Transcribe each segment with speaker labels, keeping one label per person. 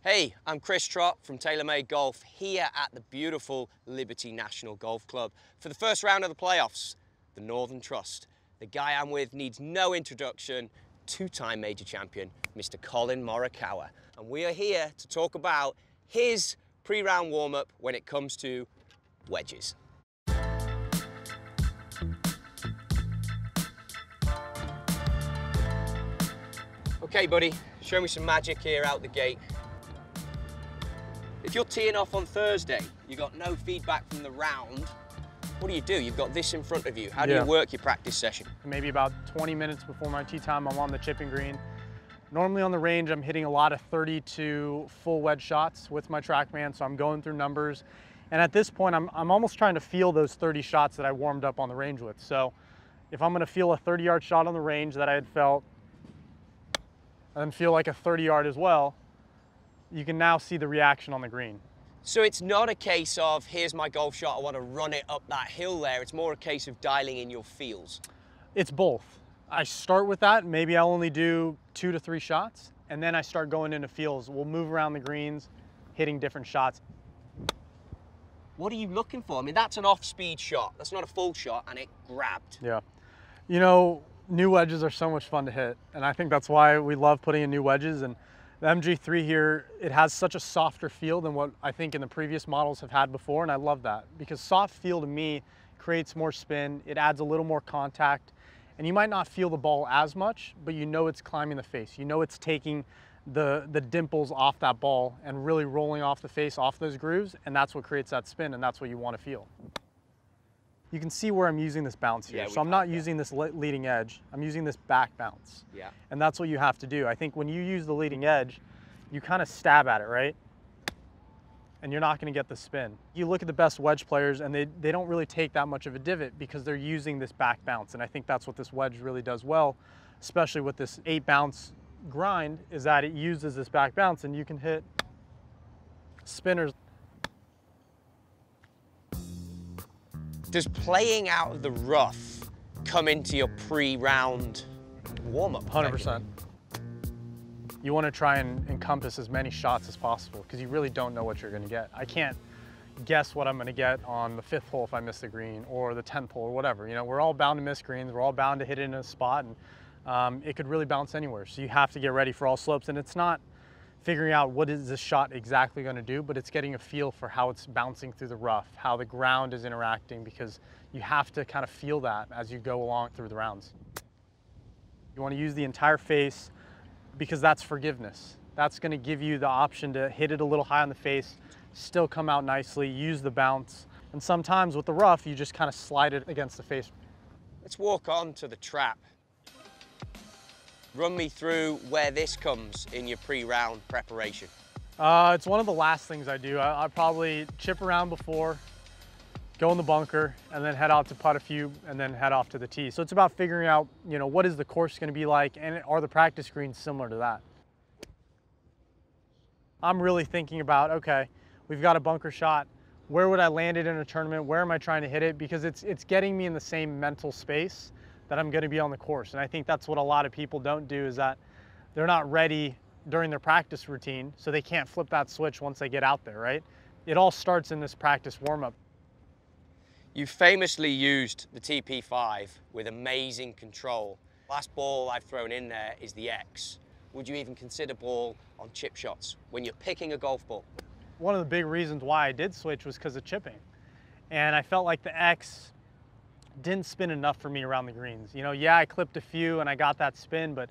Speaker 1: Hey, I'm Chris Trott from TaylorMade Golf here at the beautiful Liberty National Golf Club for the first round of the playoffs, the Northern Trust. The guy I'm with needs no introduction, two-time major champion, Mr. Collin Morikawa. And we are here to talk about his pre-round warm-up when it comes to wedges. Okay, buddy, show me some magic here out the gate. If you're teeing off on Thursday, you got no feedback from the round, what do? You've got this in front of you. How do you work your practice session?
Speaker 2: Maybe about 20 minutes before my tee time, I'm on the chipping green. Normally on the range, I'm hitting a lot of 32 full wedge shots with my TrackMan, so I'm going through numbers. And at this point, I'm almost trying to feel those 30 shots that I warmed up on the range with. So if I'm gonna feel a 30-yard shot on the range that I had felt, and then feel like a 30-yard as well, you can now see the reaction on the green.
Speaker 1: So it's not a case of, here's my golf shot, I want to run it up that hill there. It's more a case of dialing in your feels.
Speaker 2: It's both. I start with that. Maybe I'll only do 2 to 3 shots, and then I start going into feels. We'll move around the greens, hitting different shots.
Speaker 1: What are you looking for? I mean, that's an off-speed shot. That's not a full shot, and it grabbed.
Speaker 2: Yeah. You know, new wedges are so much fun to hit, and I think that's why we love putting in new wedges. And the MG3 here, it has such a softer feel than what I think in the previous models have had before, and I love that because soft feel to me creates more spin, it adds a little more contact, and you might not feel the ball as much, but you know it's climbing the face. You know it's taking the dimples off that ball and really rolling off the face, off those grooves, and that's what creates that spin, and that's what you want to feel. You can see where I'm using this bounce here. So I'm not using this leading edge, I'm using this back bounce.
Speaker 1: Yeah.
Speaker 2: And that's what you have to do. I think when you use the leading edge, you kind of stab at it, right? And you're not gonna get the spin. You look at the best wedge players and they don't really take that much of a divot because they're using this back bounce. And I think that's what this wedge really does well, especially with this 8 bounce grind, is that it uses this back bounce and you can hit spinners.
Speaker 1: Does playing out of the rough come into your pre-round warm-up?
Speaker 2: 100%. You want to try and encompass as many shots as possible because you really don't know what you're going to get. I can't guess what I'm going to get on the 5th hole if I miss the green, or the 10th hole, or whatever. You know, we're all bound to miss greens. We're all bound to hit it in a spot, and it could really bounce anywhere. So you have to get ready for all slopes. And it's not figuring out what is this shot exactly going to do, but it's getting a feel for how it's bouncing through the rough, how the ground is interacting, because you have to kind of feel that as you go along through the rounds. You want to use the entire face because that's forgiveness. That's going to give you the option to hit it a little high on the face, still come out nicely, use the bounce. And sometimes with the rough, you just kind of slide it against the face.
Speaker 1: Let's walk on to the trap. Run me through where this comes in your pre-round preparation.
Speaker 2: It's one of the last things I do. I probably chip around before, go in the bunker, and then head out to putt a few, and then head off to the tee. So it's about figuring out, you know, what is the course going to be like, and are the practice greens similar to that? I'm really thinking about, okay, we've got a bunker shot. Where would I land it in a tournament? Where am I trying to hit it? Because it's getting me in the same mental space that I'm going to be on the course. And I think that's what a lot of people don't do, is that they're not ready during their practice routine, so they can't flip that switch once they get out there, right? It all starts in this practice warm-up.
Speaker 1: You famously used the TP5 with amazing control. Last ball I've thrown in there is the X. Would you even consider ball on chip shots when you're picking a golf ball?
Speaker 2: One of the big reasons why I did switch was because of chipping. And I felt like the X didn't spin enough for me around the greens. You know, yeah, I clipped a few and I got that spin, but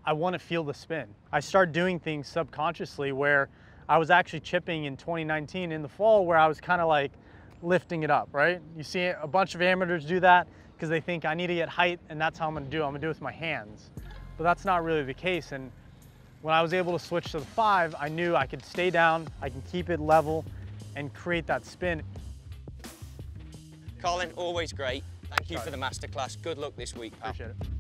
Speaker 2: I want to feel the spin. I started doing things subconsciously where I was actually chipping in 2019 in the fall, where I was kind of like lifting it up, right? You see a bunch of amateurs do that because they think I need to get height and that's how I'm going to do it. I'm going to do it with my hands. But that's not really the case. And when I was able to switch to the 5, I knew I could stay down, I can keep it level and create that spin.
Speaker 1: Collin, always great. Thank you for the masterclass. Good luck this week, pal.
Speaker 2: Appreciate it.